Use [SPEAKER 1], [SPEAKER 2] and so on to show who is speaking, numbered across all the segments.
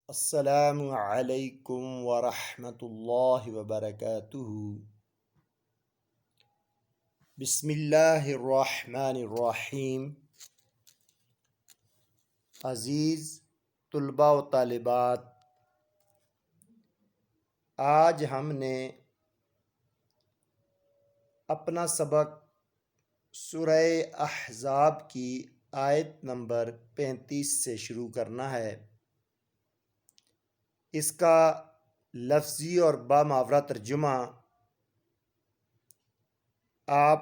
[SPEAKER 1] السلام علیکم ورحمۃ اللہ وبرکاتہ۔ بسم اللہ الرحمن الرحیم۔ عزیز طلباء و طالبات، آج ہم نے اپنا سبق سورہ احزاب کی آیت نمبر 35 سے شروع کرنا ہے۔ اس کا لفظی اور بامحاورہ ترجمہ آپ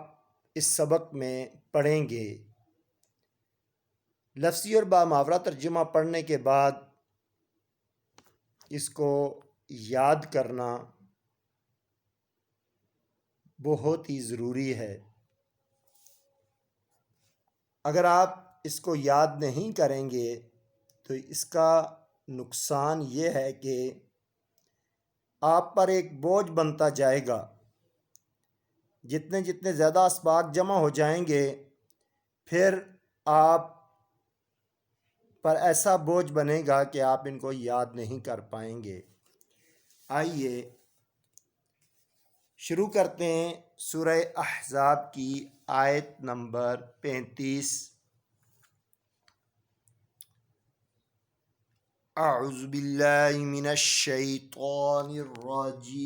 [SPEAKER 1] اس سبق میں پڑھیں گے۔ لفظی اور بامحاورہ ترجمہ پڑھنے کے بعد اس کو یاد کرنا بہت ہی ضروری ہے۔ اگر آپ اس کو یاد نہیں کریں گے تو اس کا نقصان یہ ہے کہ آپ پر ایک بوجھ بنتا جائے گا۔ جتنے زیادہ اسباق جمع ہو جائیں گے پھر آپ پر ایسا بوجھ بنے گا کہ آپ ان کو یاد نہیں کر پائیں گے۔ آئیے شروع کرتے ہیں سورہ احزاب کی آیت نمبر 35۔ اعوذ باللہ من الشیطان الرجیم،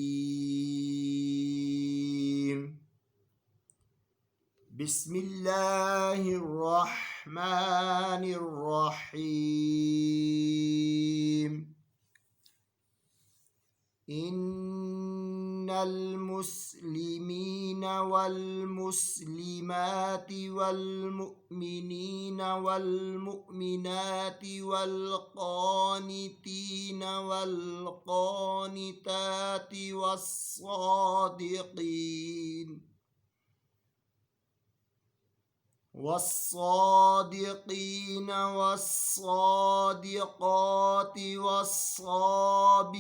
[SPEAKER 1] بسم اللہ الرحمن الرحیم۔ ان المسلمین والمسلمات والمؤمنین والمؤمنات والقانتین والقانتات والصادقين والصادقات والصابرين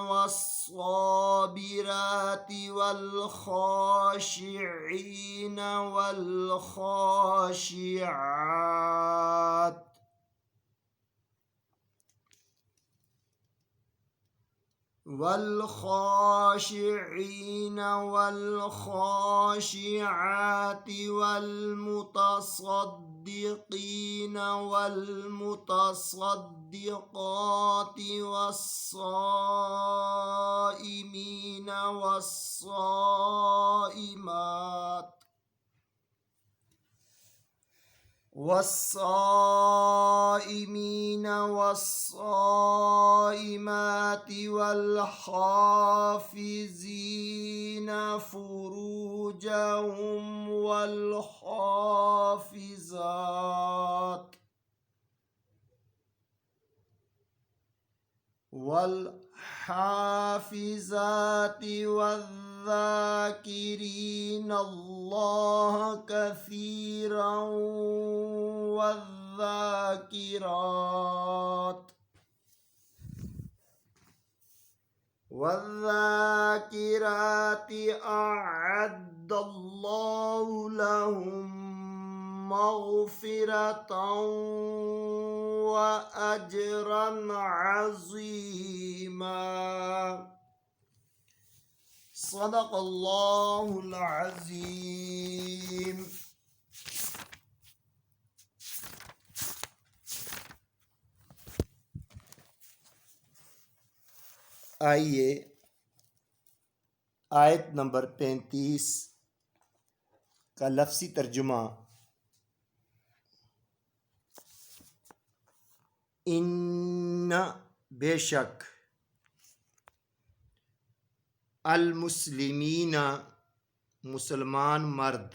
[SPEAKER 1] والصابرات والخاشعين والخاشعات والخاشعين والخاشعات والمتصدقين والمتصدقات والصائمين والصائمات والصائمين والصائمات والحافظين فروجهم والحافظات والذاكرين الله كثيرا والذاكرات أعد الله لهم مغفرة وأجرا عظيما۔ صدق اللہ العظیم۔ آئیے آیت نمبر 35 کا لفظی ترجمہ۔ ان بے شک، المسلمین مسلمان مرد،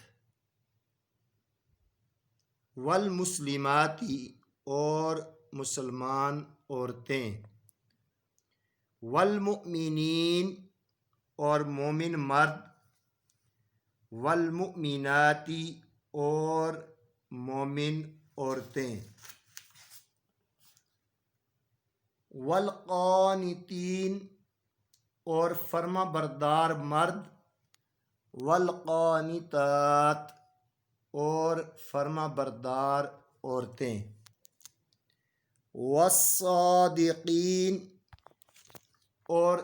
[SPEAKER 1] والمسلماتی اور مسلمان عورتیں، والمؤمنین اور مومن مرد، والمؤمناتی اور مومن عورتیں، والقانتین اور فرما بردار مرد، والقانتات اور فرما بردار عورتیں، والصادقین اور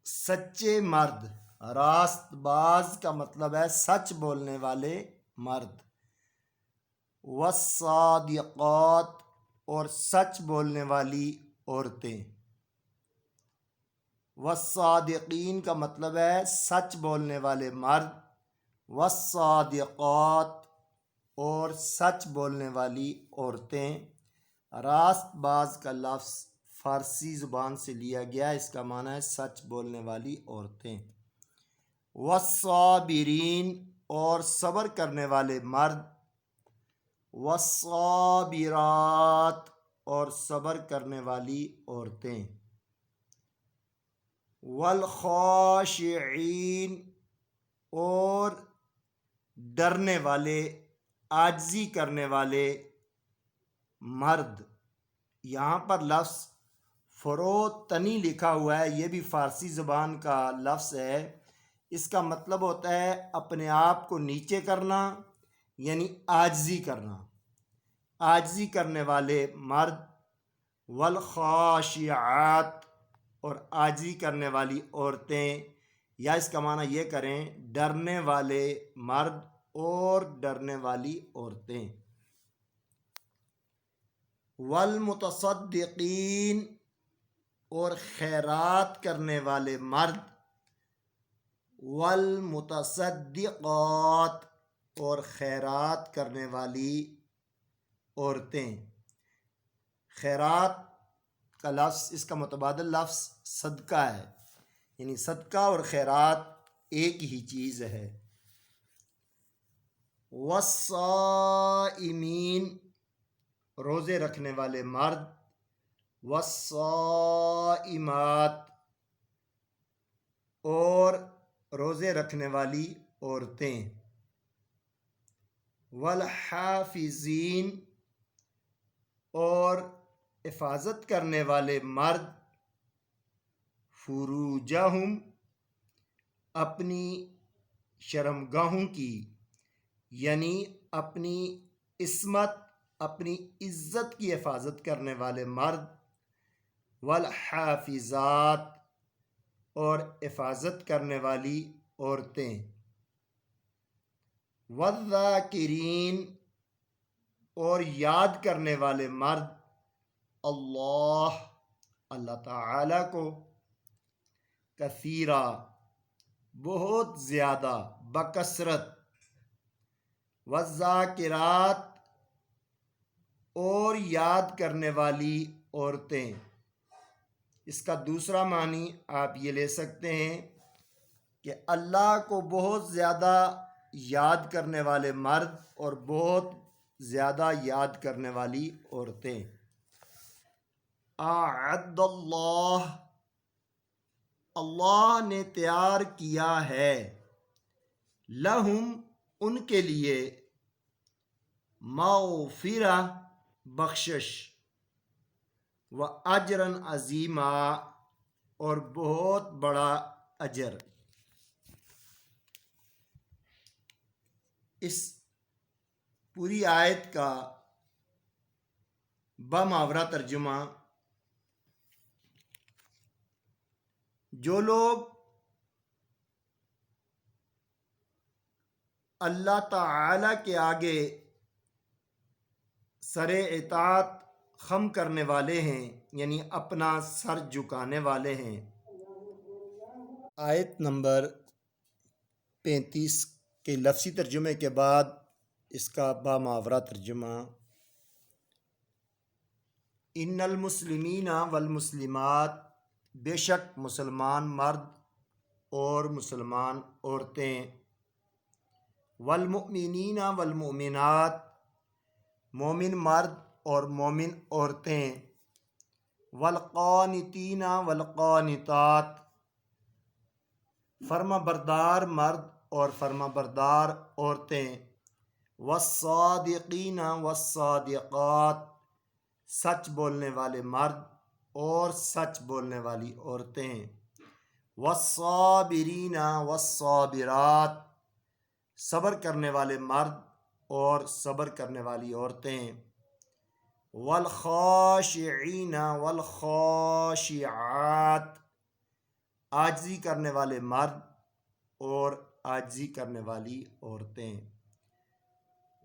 [SPEAKER 1] سچے مرد، راست باز کا مطلب ہے سچ بولنے والے مرد، والصادقات اور سچ بولنے والی عورتیں، والصادقین کا مطلب ہے سچ بولنے والے مرد، والصادقات اور سچ بولنے والی عورتیں۔ راست باز کا لفظ فارسی زبان سے لیا گیا، اس کا معنی ہے سچ بولنے والی عورتیں۔ والصابرین اور صبر کرنے والے مرد، والصابرات اور صبر کرنے والی عورتیں، والخاشعین اور ڈرنے والے، عاجزی کرنے والے مرد۔ یہاں پر لفظ فروتنی لکھا ہوا ہے، یہ بھی فارسی زبان کا لفظ ہے۔ اس کا مطلب ہوتا ہے اپنے آپ کو نیچے کرنا، یعنی عاجزی کرنا، عاجزی کرنے والے مرد، والخاشعات اور عاجزی کرنے والی عورتیں، یا اس کا معنی یہ کریں ڈرنے والے مرد اور ڈرنے والی عورتیں۔ والمتصدقین اور خیرات کرنے والے مرد، والمتصدقات اور خیرات کرنے والی عورتیں۔ خیرات کا لفظ، اس کا متبادل لفظ صدقہ ہے، یعنی صدقہ اور خیرات ایک ہی چیز ہے۔ والصائمین روزے رکھنے والے مرد، والصائمات اور روزے رکھنے والی عورتیں، والحافظین اور حفاظت کرنے والے مرد، فروجہم اپنی شرمگاہوں کی، یعنی اپنی عصمت، اپنی عزت کی حفاظت کرنے والے مرد، والحافظات اور حفاظت کرنے والی عورتیں، والذاکرین اور یاد کرنے والے مرد، اللہ تعالی کو، کثیرا بہت زیادہ، بکثرت، والذاکرات اور یاد کرنے والی عورتیں۔ اس کا دوسرا معنی آپ یہ لے سکتے ہیں کہ اللہ کو بہت زیادہ یاد کرنے والے مرد اور بہت زیادہ یاد کرنے والی عورتیں۔ اعد اللہ نے تیار کیا ہے، لہم ان کے لیے، مغفرہ بخشش، و اجرا عظیما اور بہت بڑا اجر۔ اس پوری آیت کا بمحاورہ ترجمہ: جو لوگ اللہ تعالی کے آگے سر اطاعت خم کرنے والے ہیں، یعنی اپنا سر جھکانے والے ہیں۔ آیت نمبر 35 کے لفظی ترجمے کے بعد اس کا بامحاورہ ترجمہ: ان المسلمین والمسلمات، بے شک مسلمان مرد اور مسلمان عورتیں، والمؤمنین والمؤمنات، مومن مرد اور مومن عورتیں، والقانتین والقانتات، فرما بردار مرد اور فرما بردار عورتیں، والصادقین والصادقات، سچ بولنے والے مرد اور سچ بولنے والی عورتیں، والصابرین والصابرات، صبر کرنے والے مرد اور صبر کرنے والی عورتیں، والخاشعین والخاشعات، عاجزی کرنے والے مرد اور عاجزی کرنے والی عورتیں،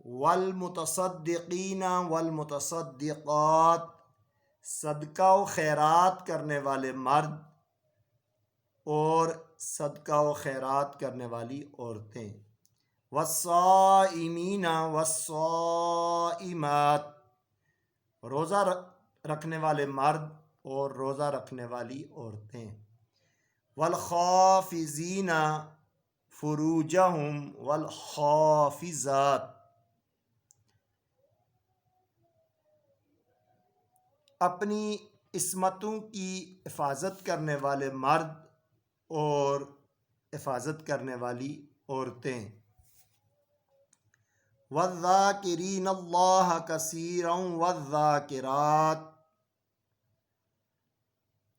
[SPEAKER 1] والمتصدقین والمتصدقات، صدقہ و خیرات کرنے والے مرد اور صدقہ و خیرات کرنے والی عورتیں، والصائمین والصائمات، روزہ رکھنے والے مرد اور روزہ رکھنے والی عورتیں، والخافضین فروجہم والحافظات، اپنی عصمتوں کی حفاظت کرنے والے مرد اور حفاظت کرنے والی عورتیں، والذاکرین اللہ کثیرا والذاکرات،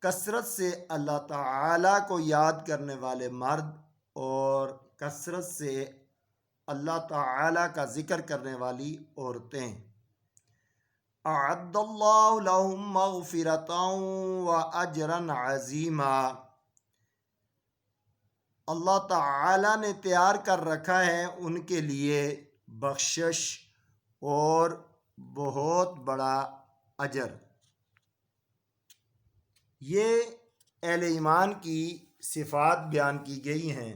[SPEAKER 1] کثرت سے اللہ تعالیٰ کو یاد کرنے والے مرد اور کثرت سے اللہ تعالیٰ کا ذکر کرنے والی عورتیں، اعد اللہ لہم مغفرۃ واجرا عظیما، اللہ تعالیٰ نے تیار کر رکھا ہے ان کے لیے بخشش اور بہت بڑا اجر۔ یہ اہل ایمان کی صفات بیان کی گئی ہیں۔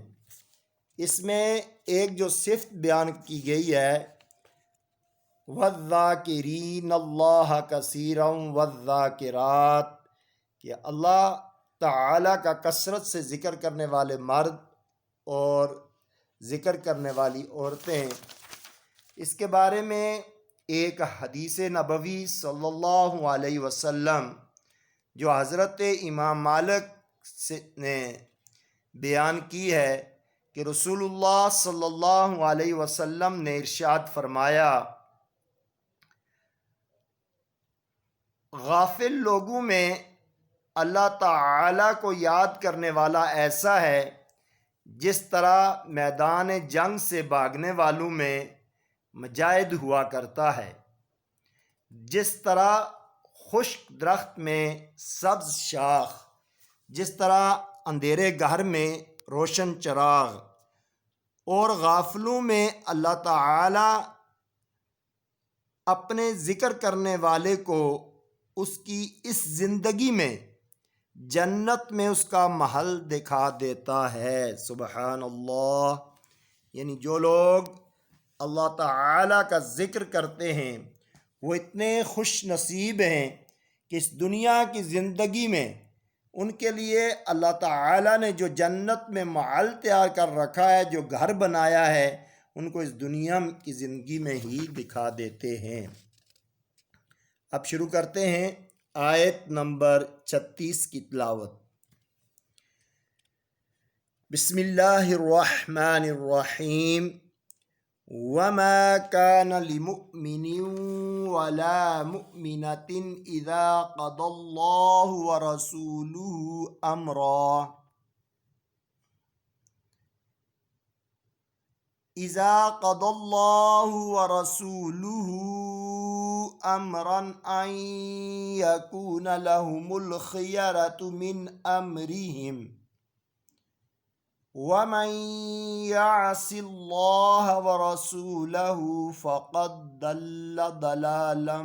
[SPEAKER 1] اس میں ایک جو صفت بیان کی گئی ہے، والذاکرین اللہ کثیرا والذاکرات، کہ اللہ تعالیٰ کا کثرت سے ذکر کرنے والے مرد اور ذکر کرنے والی عورتیں، اس کے بارے میں ایک حدیث نبوی صلی اللہ علیہ وسلم جو حضرت امام مالک نے بیان کی ہے کہ رسول اللہ صلی اللہ علیہ وسلم نے ارشاد فرمایا، غافل لوگوں میں اللہ تعالیٰ کو یاد کرنے والا ایسا ہے جس طرح میدان جنگ سے بھاگنے والوں میں مجاہد ہوا کرتا ہے، جس طرح خشک درخت میں سبز شاخ، جس طرح اندھیرے گھر میں روشن چراغ، اور غافلوں میں اللہ تعالیٰ اپنے ذکر کرنے والے کو اس کی اس زندگی میں جنت میں اس کا محل دکھا دیتا ہے۔ سبحان اللہ، یعنی جو لوگ اللہ تعالیٰ کا ذکر کرتے ہیں وہ اتنے خوش نصیب ہیں کہ اس دنیا کی زندگی میں ان کے لیے اللہ تعالیٰ نے جو جنت میں محل تیار کر رکھا ہے، جو گھر بنایا ہے، ان کو اس دنیا کی زندگی میں ہی دکھا دیتے ہیں۔ اب شروع کرتے ہیں آیت نمبر 36 کی تلاوت۔ بسم اللہ الرحمن الرحیم، وما كان لمؤمن ولا مؤمنة إذا قضى الله ورسوله أمرا إذا قضى الله ورسوله أمرا أن يكون لهم الخيرة من أمرهم ومن يعص الله ورسوله فقد ضل ضلالا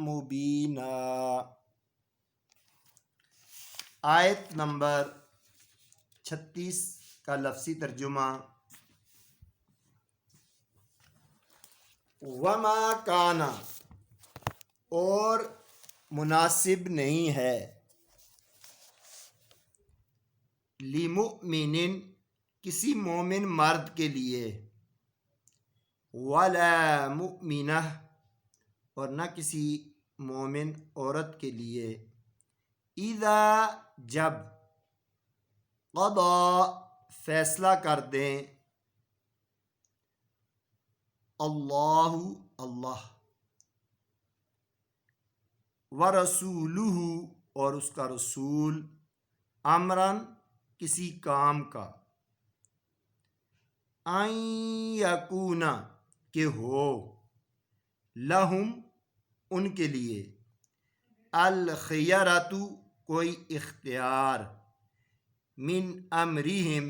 [SPEAKER 1] مبينا۔ آیت نمبر 36 کا لفظی ترجمہ، وما کانا، اور مناسب نہیں ہے، لمؤمن، کسی مومن مرد کے لیے، ولا مؤمنہ، اور نہ کسی مومن عورت کے لیے، اذا، جب، قضا، فیصلہ کر دیں، اللہ، اللہ، ورسولہ، اور اس کا رسول، امراً، کسی کام کا، ان یکون، کہ ہو، لہم، ان کے لیے الخیرۃ کوئی اختیار من امرہم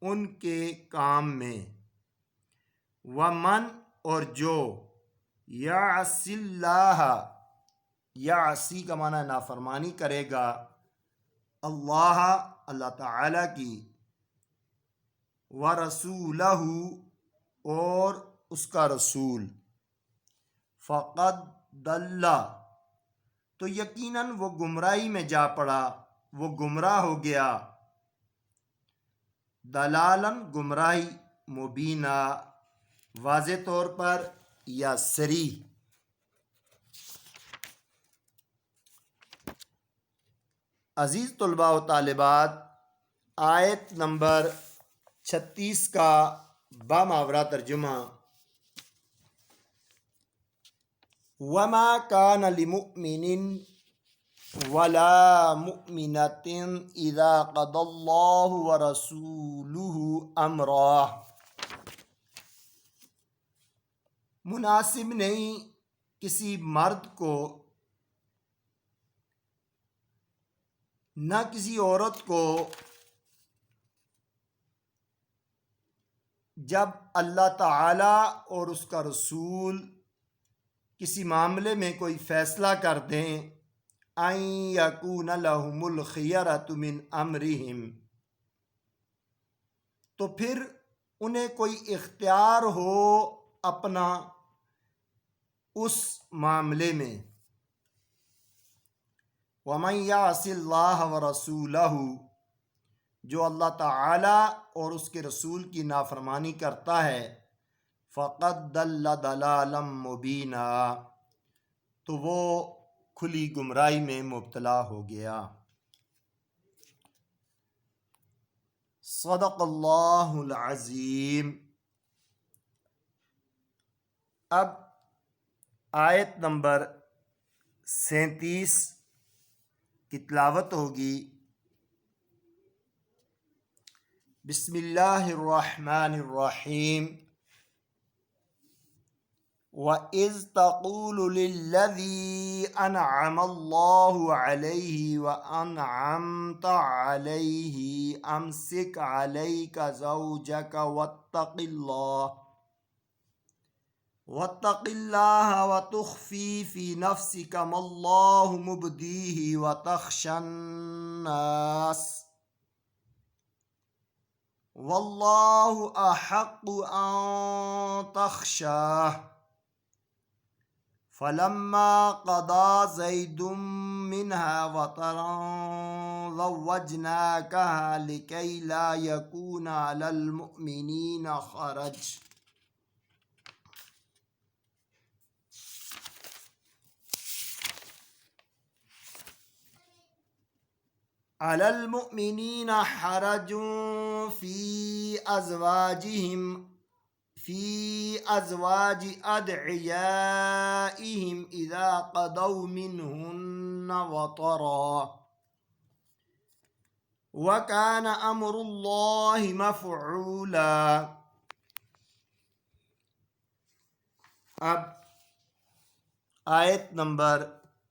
[SPEAKER 1] ان کے کام میں ومن اور جو یعص اللہ یعصی کا معنی نافرمانی کرے گا اللہ اللہ تعالی کی ورسولہ اور اس کا رسول فقد ضل تو یقیناً وہ گمراہی میں جا پڑا وہ گمراہ ہو گیا دلالن گمراہی مبینہ واضح طور پر یا صریح عزیز طلباء و طالبات آیت نمبر 36 کا باماورہ ترجمہ وما كان لمؤمن ولا مؤمنة اذا قضى الله ورسوله امرا مناسب نہیں کسی مرد کو نہ کسی عورت کو جب اللہ تعالی اور اس کا رسول کسی معاملے میں کوئی فیصلہ کر دیں ان یکون لہم الخیرۃ من امرہم تو پھر انہیں کوئی اختیار ہو اپنا اس معاملے میں ومن یعص اللہ ورسولہ جو اللہ تعالی اور اس کے رسول کی نافرمانی کرتا ہے فقد ضل ضلالا مبینا تو وہ کھلی گمراہی میں مبتلا ہو گیا صدق اللہ العظیم اب آیت نمبر 37 کی تلاوت ہوگی بسم اللہ الرحمن الرحیم وَإِذْ تَقُولُ لِلَّذِي أَنْعَمَ اللَّهُ عَلَيْهِ وَأَنْعَمْتَ عَلَيْهِ أَمْسِكْ عَلَيْكَ زَوْجَكَ واتق الله وتخفي في نفسك ما الله مبديه وتخشى الناس والله أحق أن تخشاه فلما قضى زيد منها وطرا زوجناكها لكي لا يكون على المؤمنين حرج على المؤمنين حرج في أزواج أدعيائهم إذا قضوا منهن وطرا وكان أمر الله مفعولا اب آیت نمبر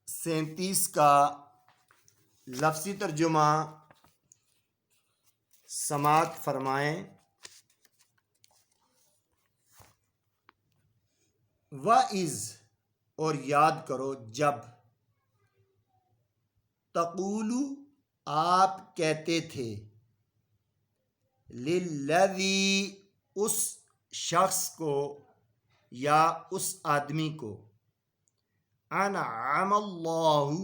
[SPEAKER 1] 37 کا لفظی ترجمہ سماعت فرمائیں وَإِذْ اور یاد کرو جب تقولو آپ کہتے تھے لِلَّذِي اس شخص کو یا اس آدمی کو انعم اللہ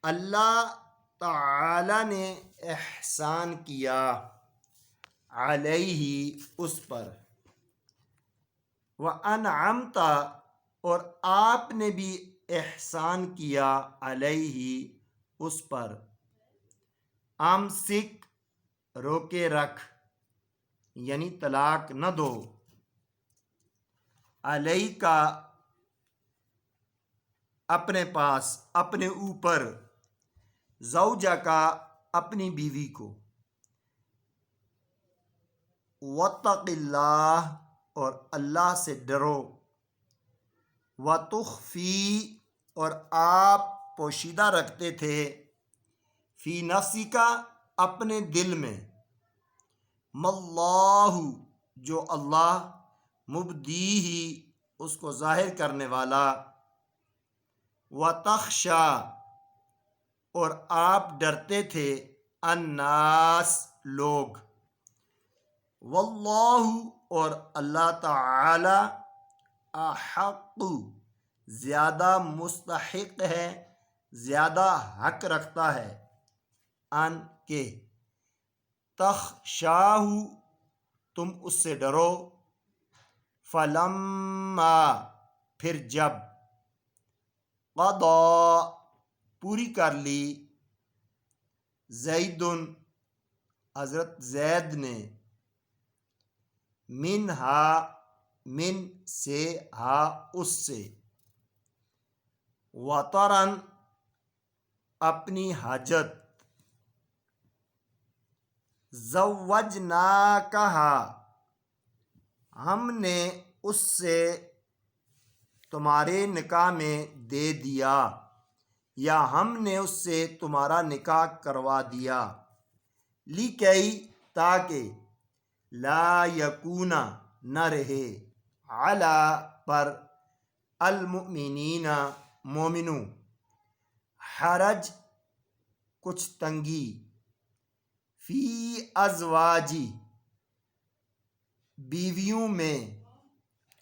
[SPEAKER 1] اللہ تعالی نے احسان کیا علیہ اس پر وَأَنْعَمْتَ اور آپ نے بھی احسان کیا علیہ اس پر امسک روکے رکھ یعنی طلاق نہ دو علیہ کا اپنے پاس اپنے اوپر زوجہ کا اپنی بیوی کو واتق اللہ اور اللہ سے ڈرو وتخفی اور آپ پوشیدہ رکھتے تھے فی نفسی کا اپنے دل میں ماللہ جو اللہ مبدیہ اس کو ظاہر کرنے والا وتخشا اور آپ ڈرتے تھے الناس لوگ واللہ اور اللہ تعالی احق زیادہ مستحق ہے زیادہ حق رکھتا ہے ان کے تخشاہ تم اس سے ڈرو فلما پھر جب قضا پوری کر لی زید حضرت زید نے من سے ہا اس سے وطرن اپنی حاجت زوجناکہا ہم نے اس سے تمہارے نکاح میں دے دیا یا ہم نے اس سے تمہارا نکاح کروا دیا لکئی تاکہ لا یکونا نہ رہے علی پر المؤمنین مومنوں حرج کچھ تنگی فی ازواجی بیویوں میں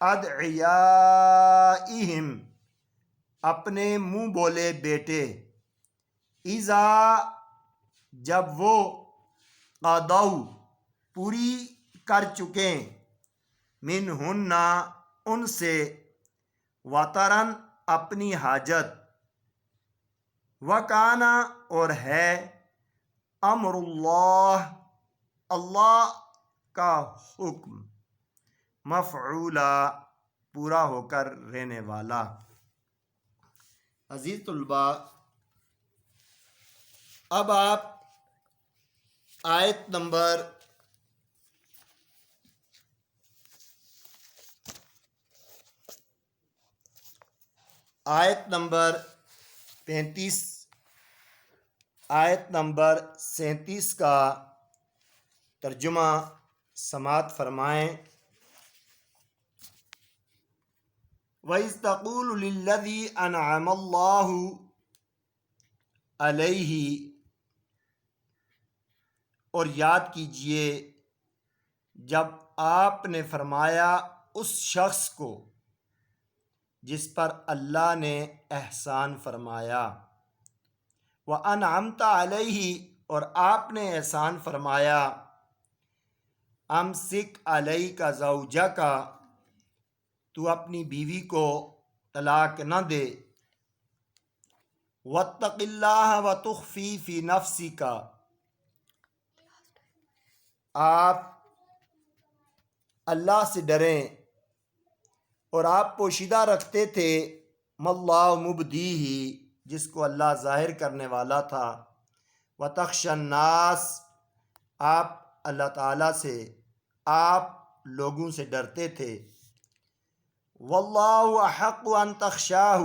[SPEAKER 1] ادعیائہم اپنے منہ بولے بیٹے اذا جب وہ قضوا پوری کر چکیں منہن ان سے وطرن اپنی حاجت وکانا اور ہے امر اللہ اللہ کا حکم مفعولا پورا ہو کر رہنے والا۔ عزیز طلباء، اب آپ آیت نمبر 35 آیت نمبر 37 کا ترجمہ سماعت فرمائیں۔ وَإِذْ تَقُولُ لِلَّذِي أَنْعَمَ اللَّهُ عَلَيْهِ اور یاد کیجئے جب آپ نے فرمایا اس شخص کو جس پر اللہ نے احسان فرمایا وَأَنْعَمْتَ عَلَيْهِ اور آپ نے احسان فرمایا امسک علیک زوجک تو اپنی بیوی کو طلاق نہ دے واتق اللہ وتخفی فی نفسک آپ اللہ سے ڈریں اور آپ پوشیدہ رکھتے تھے ماللہ مبدیہ جس کو اللہ ظاہر کرنے والا تھا وتخشى الناس آپ اللہ تعالیٰ سے آپ لوگوں سے ڈرتے تھے واللہ احق ان تخشاہ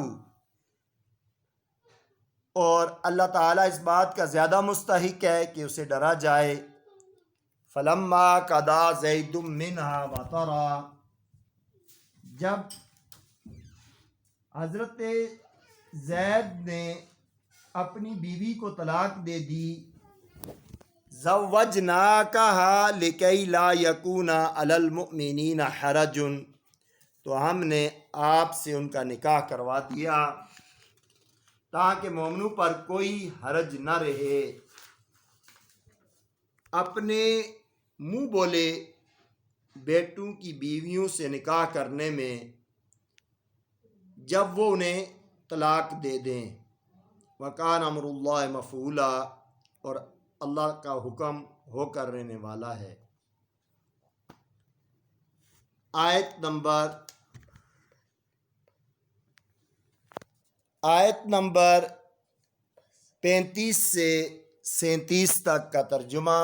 [SPEAKER 1] اور اللہ تعالیٰ اس بات کا زیادہ مستحق ہے کہ اسے ڈرا جائے فلما قضى زید منہا وطرا جب حضرت زید نے اپنی بیوی کو طلاق دے دی زوجناکہا لکی لا یکون علی المؤمنین حرج تو ہم نے آپ سے ان کا نکاح کروا دیا تاکہ مومنوں پر کوئی حرج نہ رہے۔ اپنے منہ بولے بیٹوں کی بیویوں سے نکاح کرنے میں جب وہ انہیں طلاق دے دیں وکان امر اللہ مفعولا اور اللہ کا حکم ہو کر رہنے والا ہے۔ آیت نمبر 35 سے 37 تک کا ترجمہ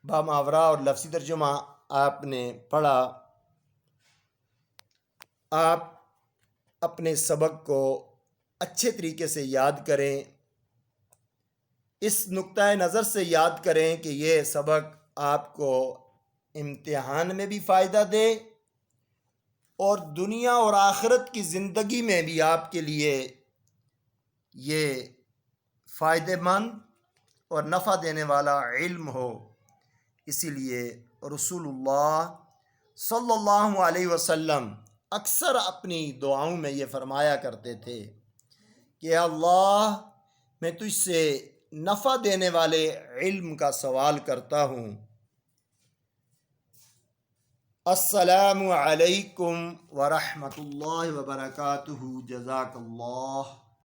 [SPEAKER 1] باماورا اور لفظی ترجمہ آپ نے پڑھا۔ آپ اپنے سبق کو اچھے طریقے سے یاد کریں، اس نقطۂ نظر سے یاد کریں کہ یہ سبق آپ کو امتحان میں بھی فائدہ دے اور دنیا اور آخرت کی زندگی میں بھی آپ کے لیے یہ فائدہ مند اور نفع دینے والا علم ہو۔ اسی لیے رسول اللہ صلی اللہ علیہ وسلم اکثر اپنی دعاؤں میں یہ فرمایا کرتے تھے کہ اللہ میں تجھ سے نفع دینے والے علم کا سوال کرتا ہوں۔ السلام علیکم ورحمۃ اللہ وبرکاتہ۔ جزاک اللہ۔